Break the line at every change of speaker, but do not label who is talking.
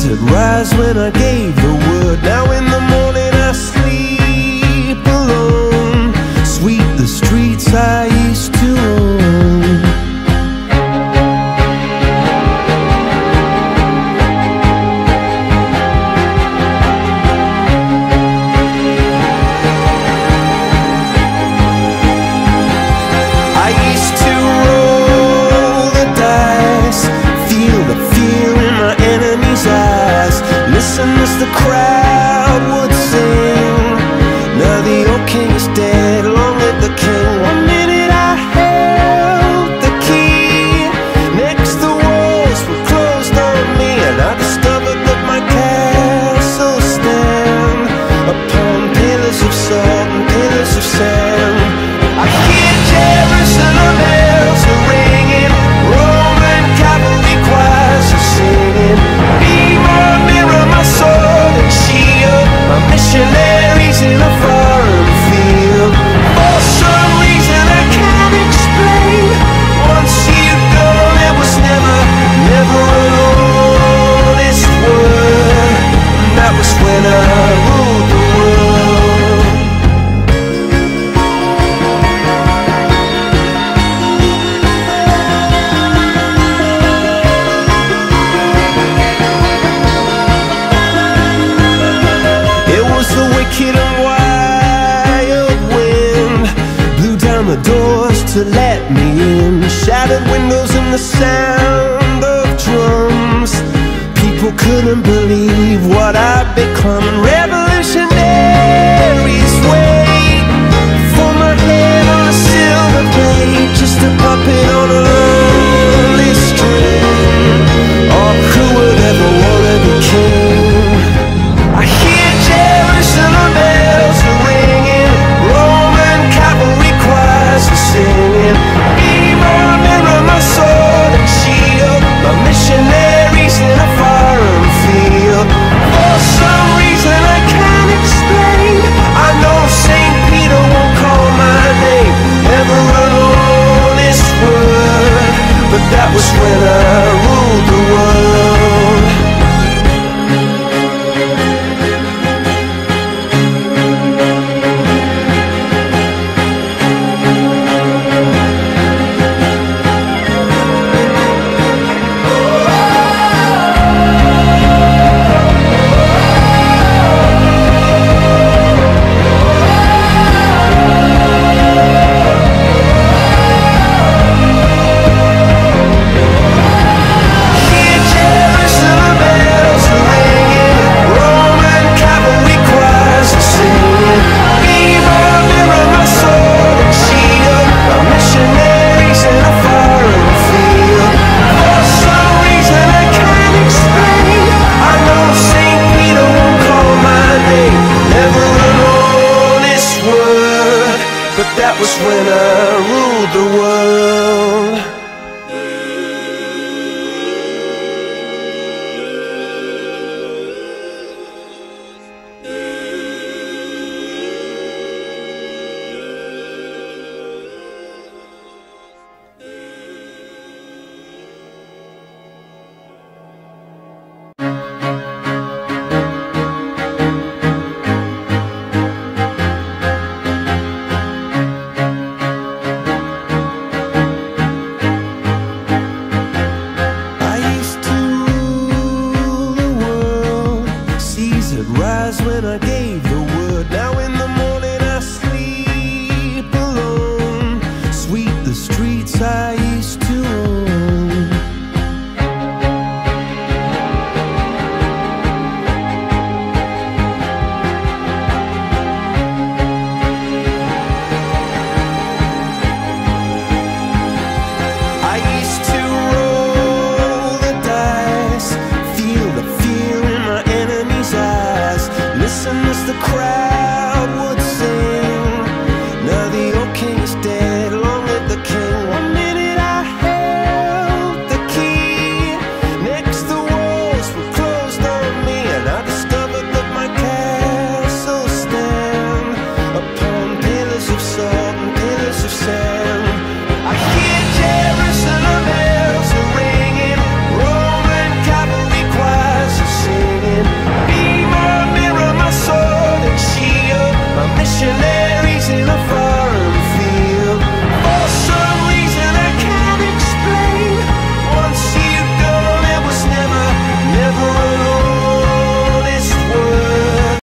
had rise when I gave the word. Now in the morning I sleep alone. Sweep the streets I used to own. I used to roll the dice, feel the fear in my enemy's eyes, listen as the crowd would sing. Now the old king is dead, long live the king. One minute I held the key, next the walls were closed on me, and I discovered that my castle stand upon pillars of salt and pillars of sand. I hear Jerusalem bells are ringing, Roman cavalry choirs are singing. Be my mirror, my sword and shield, my missionaries in a foreign field. For some reason I can't explain, once you go there was never, never an honest word. And that was when I ruled the world. The wicked and wild wind blew down the doors to let me in, shattered windows and the sound